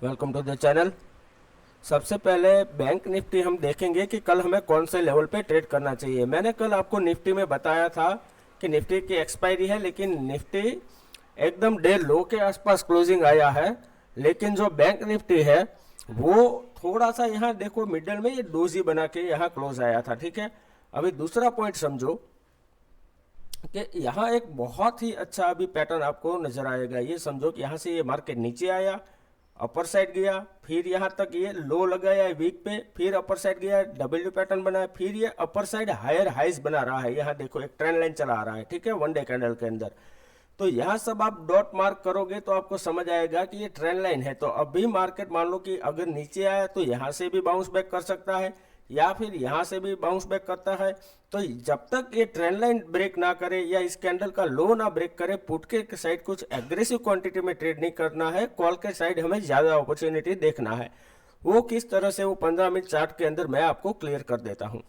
Welcome to the channel. सबसे पहले bank Nifty हम देखेंगे कि कल हमें कौन से लेवल पे ट्रेड करना चाहिए। मैंने कल आपको निफ्टी में बताया था कि निफ्टी की एक्सपायरी है, लेकिन निफ्टी एकदम डे लो के आसपास क्लोजिंग आया है। लेकिन जो बैंक निफ्टी है वो थोड़ा सा यहाँ देखो मिडल में ये डोजी बना के यहाँ क्लोज आया था। ठीक है, अभी दूसरा पॉइंट समझो कि यहाँ एक बहुत ही अच्छा अभी पैटर्न आपको नजर आएगा। ये समझो कि यहाँ से ये मार्केट नीचे आया, अपर साइड गया, फिर यहाँ तक ये लो लगाया वीक पे, फिर अपर साइड गया, डब्ल्यू पैटर्न बनाया, फिर ये अपर साइड हायर हाइज बना रहा है। यहाँ देखो एक ट्रेंड लाइन चला आ रहा है। ठीक है, वन डे कैंडल के अंदर। तो यहाँ सब आप डॉट मार्क करोगे तो आपको समझ आएगा कि ये ट्रेंड लाइन है। तो अभी मार्केट मान लो कि अगर नीचे आया तो यहाँ से भी बाउंस बैक कर सकता है या फिर यहाँ से भी बाउंस बैक करता है। तो जब तक ये ट्रेंड लाइन ब्रेक ना करे या इस कैंडल का लो ना ब्रेक करे, पुट के साइड कुछ एग्रेसिव क्वांटिटी में ट्रेड नहीं करना है। कॉल के साइड हमें ज़्यादा अपॉर्चुनिटी देखना है। वो किस तरह से, वो 15 मिनट चार्ट के अंदर मैं आपको क्लियर कर देता हूँ।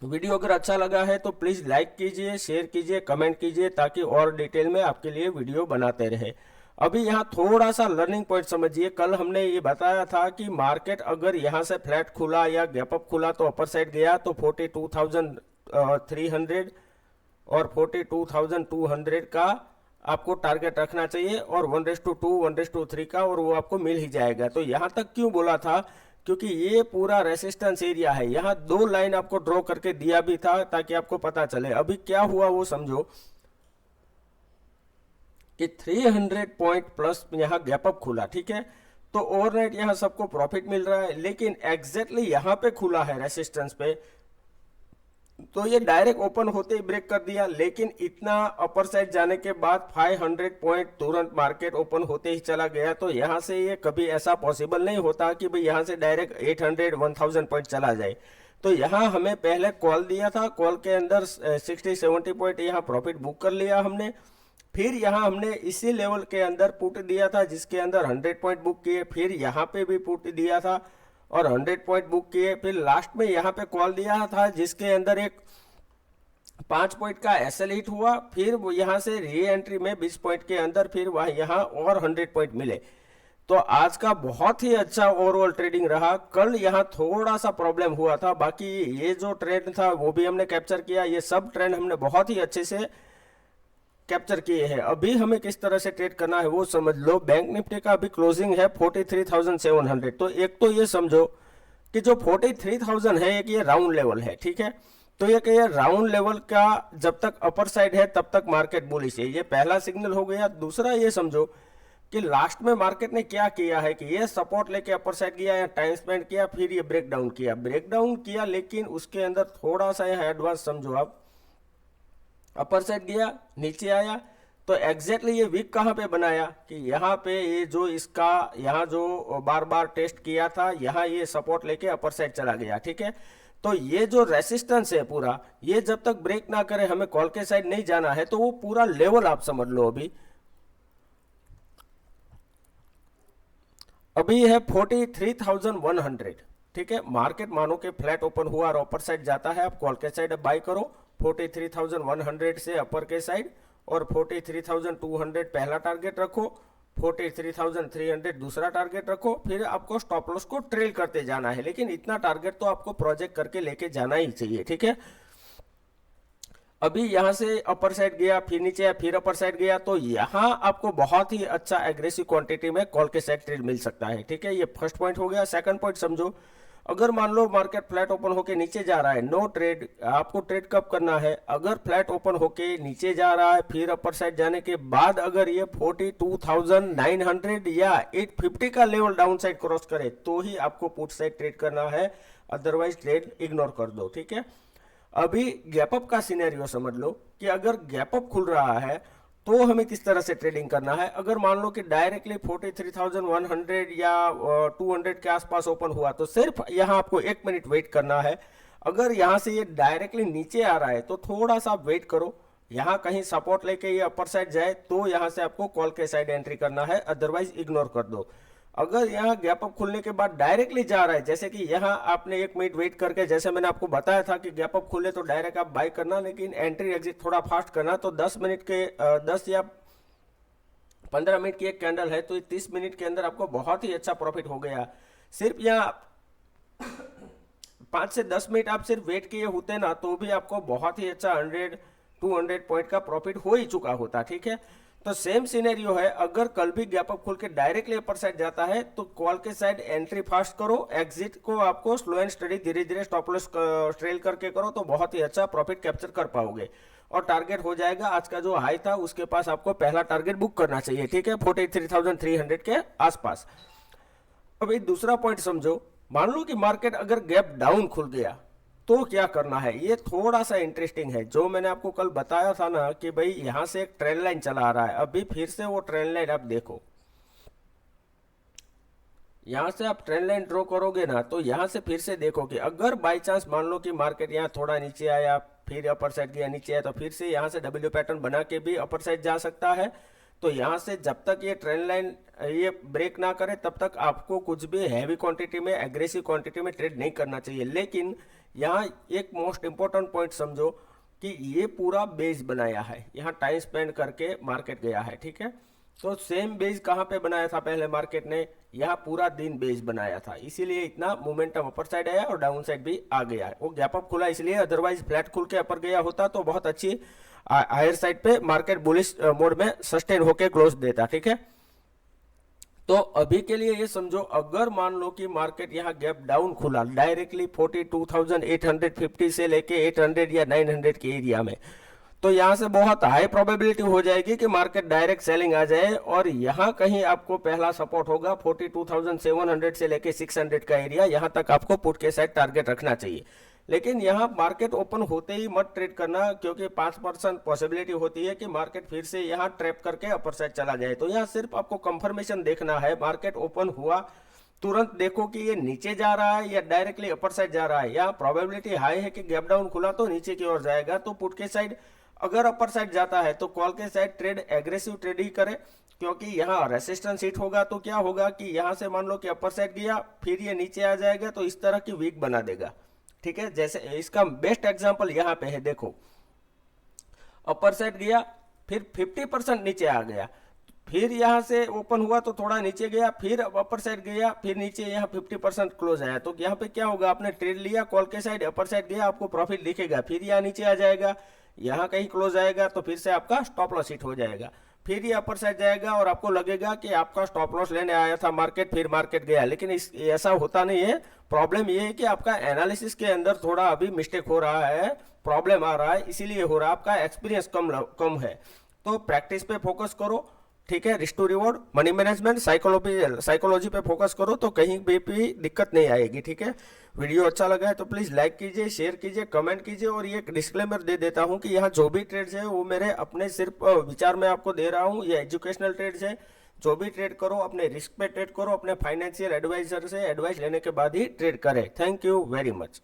वीडियो अगर अच्छा लगा है तो प्लीज़ लाइक कीजिए, शेयर कीजिए, कमेंट कीजिए, ताकि और डिटेल में आपके लिए वीडियो बनाते रहे। अभी यहाँ थोड़ा सा लर्निंग पॉइंट समझिए। कल हमने ये बताया था कि मार्केट अगर यहाँ से फ्लैट खुला या गैप अप खुला तो अपर साइड गया तो 42,300 और 42,200 का आपको टारगेट रखना चाहिए, और 1:2 1:3 का, और वो आपको मिल ही जाएगा। तो यहाँ तक क्यों बोला था, क्योंकि ये पूरा रेसिस्टेंस एरिया है। यहाँ दो लाइन आपको ड्रॉ करके दिया भी था ताकि आपको पता चले। अभी क्या हुआ वो समझो कि 300 पॉइंट प्लस यहाँ गैप अप खुला। ठीक है, तो ओवरनाइट यहाँ सबको प्रॉफिट मिल रहा है, लेकिन एग्जैक्टली यहाँ पे खुला है रेसिस्टेंस पे, तो ये डायरेक्ट ओपन होते ही ब्रेक कर दिया। लेकिन इतना अपर साइड जाने के बाद 500 पॉइंट तुरंत मार्केट ओपन होते ही चला गया। तो यहाँ से ये कभी ऐसा पॉसिबल नहीं होता कि भाई यहाँ से डायरेक्ट 800 1000 पॉइंट चला जाए। तो यहाँ हमें पहले कॉल दिया था, कॉल के अंदर 60-70 पॉइंट यहाँ प्रॉफिट बुक कर लिया हमने। फिर यहाँ हमने इसी लेवल के अंदर पुट दिया था जिसके अंदर 100 पॉइंट बुक किए, फिर यहाँ पे भी पुट दिया था और 100 पॉइंट बुक किए। फिर लास्ट में यहाँ पे कॉल दिया था जिसके अंदर एक 5 पॉइंट का एसएल हिट हुआ। फिर वो यहाँ से री एंट्री में 20 पॉइंट के अंदर फिर वह यहाँ और 100 पॉइंट मिले। तो आज का बहुत ही अच्छा ओवरऑल ट्रेडिंग रहा। कल यहाँ थोड़ा सा प्रॉब्लम हुआ था, बाकी ये जो ट्रेंड था वो भी हमने कैप्चर किया। ये सब ट्रेंड हमने बहुत ही अच्छे से कैप्चर किए हैं। अभी हमें किस तरह से ट्रेड करना है वो समझ लो। बैंक निफ्टी का अभी क्लोजिंग है 43,700। तो एक तो ये समझो कि जो 43,000 है एक ये राउंड लेवल है। ठीक है, तो ये राउंड लेवल का जब तक अपर साइड है तब तक मार्केट बुलिश है, ये पहला सिग्नल हो गया। दूसरा ये समझो कि लास्ट में मार्केट ने क्या किया है कि ये सपोर्ट लेके अपर साइड गया या टाइम स्पेंड किया, फिर ये ब्रेकडाउन किया, लेकिन उसके अंदर थोड़ा सा यहाँ एडवांस समझो आप। अपर साइड गया, नीचे आया, तो एग्जैक्टली ये वीक कहाँ पे बनाया कि यहाँ पे ये जो इसका यहाँ जो बार बार टेस्ट किया था, यहाँ ये सपोर्ट लेके अपर साइड चला गया। ठीक है, तो ये जो रेसिस्टेंस है पूरा, ये जब तक ब्रेक ना करे हमें कॉल के साइड नहीं जाना है। तो वो पूरा लेवल आप समझ लो अभी है 43,100। ठीक है, मार्केट मानो कि फ्लैट ओपन हुआ और अपर साइड जाता है, आप कॉल के साइड बाय करो 43,100 से अपर के साइड, और 43,200 पहला टारगेट रखो, 43,300 दूसरा टारगेट रखो। फिर आपको स्टॉप लॉस को ट्रेल करते जाना है, लेकिन इतना टारगेट तो आपको प्रोजेक्ट करके लेके जाना ही चाहिए। ठीक है, अभी यहाँ से अपर साइड गया, फिर नीचे आया, फिर अपर साइड गया, तो यहाँ आपको बहुत ही अच्छा एग्रेसिव क्वांटिटी में कॉल के साइड ट्रेड मिल सकता है। ठीक है, ये फर्स्ट पॉइंट हो गया। सेकंड पॉइंट समझो, अगर मान लो मार्केट फ्लैट ओपन होके नीचे जा रहा है, नो ट्रेड। आपको ट्रेड कब करना है, अगर फ्लैट ओपन होके नीचे जा रहा है, फिर अपर साइड जाने के बाद अगर ये 42,900 या 850 का लेवल डाउन साइड क्रॉस करे तो ही आपको पुट साइड ट्रेड करना है, अदरवाइज ट्रेड इग्नोर कर दो। ठीक है, अभी गैप अप का सिनेरियो समझ लो कि अगर गैप अप खुल रहा है तो हमें किस तरह से ट्रेडिंग करना है। अगर मान लो कि डायरेक्टली 43,100 या 200 के आसपास ओपन हुआ तो सिर्फ यहाँ आपको 1 मिनट वेट करना है। अगर यहाँ से ये डायरेक्टली नीचे आ रहा है तो थोड़ा सा वेट करो, यहाँ कहीं सपोर्ट लेके ये अपर साइड जाए तो यहाँ से आपको कॉल के साइड एंट्री करना है, अदरवाइज इग्नोर कर दो। अगर यहाँ गैप अप खुलने के बाद डायरेक्टली जा रहा है, जैसे कि यहाँ आपने 1 मिनट वेट करके, जैसे मैंने आपको बताया था कि गैप अप खुले तो डायरेक्ट आप बाय करना, लेकिन एंट्री एग्जिट थोड़ा फास्ट करना, तो 10 मिनट के 10 या 15 मिनट की एक कैंडल है, तो 30 मिनट के अंदर आपको बहुत ही अच्छा प्रॉफिट हो गया। सिर्फ यहाँ 5 से 10 मिनट आप सिर्फ वेट किए होते ना, तो भी आपको बहुत ही अच्छा 100-200 पॉइंट का प्रॉफिट हो ही चुका होता। ठीक है, तो सेम सिनेरियो है, अगर कल भी गैप अप खुल के डायरेक्टली अपर साइड जाता है तो कॉल के साइड एंट्री फास्ट करो, एग्जिट को आपको स्लो एंड स्टडी धीरे धीरे स्टॉप लॉस ट्रेल करके करो, तो बहुत ही अच्छा प्रॉफिट कैप्चर कर पाओगे। और टारगेट हो जाएगा, आज का जो हाई था उसके पास आपको पहला टारगेट बुक करना चाहिए। ठीक है, 43,300 के आसपास। अभी दूसरा पॉइंट समझो, मान लो कि मार्केट अगर गैप डाउन खुल गया तो क्या करना है, ये थोड़ा सा इंटरेस्टिंग है। जो मैंने आपको कल बताया था ना कि भाई यहां से एक ट्रेंड लाइन चला आ रहा है, अभी फिर से वो ट्रेंड लाइन आप देखो, यहां से आप ट्रेंड लाइन ड्रॉ करोगे ना, तो यहां से फिर से देखो कि अगर बाई चांस मान लो कि मार्केट यहाँ थोड़ा नीचे आया, फिर अपर साइड गया, नीचे आया, तो फिर से यहां से डब्ल्यू पैटर्न बना के भी अपर साइड जा सकता है। तो यहां से जब तक ये ट्रेंड लाइन ये ब्रेक ना करे तब तक आपको कुछ भी हैवी क्वांटिटी में, एग्रेसिव क्वांटिटी में ट्रेड नहीं करना चाहिए। लेकिन यहाँ एक मोस्ट इंपॉर्टेंट पॉइंट समझो कि ये पूरा बेस बनाया है, यहाँ टाइम स्पेंड करके मार्केट गया है। ठीक है, तो सेम बेस कहाँ पे बनाया था पहले मार्केट ने, यहाँ पूरा दिन बेस बनाया था, इसीलिए इतना मोमेंटम अपर साइड आया और डाउन साइड भी आ गया है। वो गैप अप खुला इसलिए, अदरवाइज फ्लैट खुल के अपर गया होता तो बहुत अच्छी हायर साइड पे मार्केट बुलिश मोड में सस्टेन होके क्लोज देता। ठीक है, तो अभी के लिए ये समझो, अगर मान लो कि मार्केट यहाँ गैप डाउन खुला डायरेक्टली 42,850 से लेके 800 या 900 के एरिया में, तो यहाँ से बहुत हाई प्रोबेबिलिटी हो जाएगी कि मार्केट डायरेक्ट सेलिंग आ जाए, और यहाँ कहीं आपको पहला सपोर्ट होगा 42,700 से लेके 600 का एरिया, यहाँ तक आपको पुट के साइड टारगेट रखना चाहिए। लेकिन यहाँ मार्केट ओपन होते ही मत ट्रेड करना, क्योंकि 5% पॉसिबिलिटी होती है कि मार्केट फिर से यहाँ ट्रैप करके अपर साइड चला जाए। तो यहाँ सिर्फ आपको कंफर्मेशन देखना है, मार्केट ओपन हुआ तुरंत देखो कि ये नीचे जा रहा है या डायरेक्टली अपर साइड जा रहा है। यहाँ प्रोबेबिलिटी हाई है कि गैप डाउन खुला तो नीचे की ओर जाएगा, तो पुट के साइड अगर अपर साइड जाता है तो कॉल के साइड ट्रेड एग्रेसिव ट्रेड ही करे, क्योंकि यहाँ रेसिस्टेंस हिट होगा तो क्या होगा कि यहाँ से मान लो कि अपर साइड गया, फिर ये नीचे आ जाएगा, तो इस तरह की वीक बना देगा। ठीक है, जैसे इसका बेस्ट एग्जांपल यहाँ पे है, देखो अपर साइड गया, फिर 50% नीचे आ गया, फिर यहाँ से ओपन हुआ तो थोड़ा नीचे गया, फिर अपर साइड गया, फिर नीचे यहाँ 50% क्लोज आया। तो यहाँ पे क्या होगा, आपने ट्रेड लिया कॉल के साइड, अपर साइड गया, आपको प्रॉफिट दिखेगा, फिर यहाँ नीचे आ जाएगा, यहाँ कहीं क्लोज आएगा, तो फिर से आपका स्टॉप लॉस हिट हो जाएगा, फिर ये अपर साइड जाएगा और आपको लगेगा कि आपका स्टॉप लॉस लेने आया था मार्केट, फिर मार्केट गया। लेकिन ऐसा होता नहीं है। प्रॉब्लम ये है कि आपका एनालिसिस के अंदर थोड़ा अभी मिस्टेक हो रहा है, प्रॉब्लम आ रहा है, इसीलिए हो रहा है, आपका एक्सपीरियंस कम है। तो प्रैक्टिस पे फोकस करो। ठीक है, risk to reward, money management, psychology पे फोकस करो, तो कहीं भी दिक्कत नहीं आएगी। ठीक है, वीडियो अच्छा लगा है तो प्लीज़ लाइक कीजिए, शेयर कीजिए, कमेंट कीजिए। और ये डिस्क्लेमर दे देता हूँ कि यहाँ जो भी ट्रेड्स है वो मेरे अपने सिर्फ विचार में आपको दे रहा हूँ, ये एजुकेशनल ट्रेड्स है। जो भी ट्रेड करो अपने रिस्क पे ट्रेड करो, अपने फाइनेंशियल एडवाइजर से एडवाइस लेने के बाद ही ट्रेड करें। Thank you very much.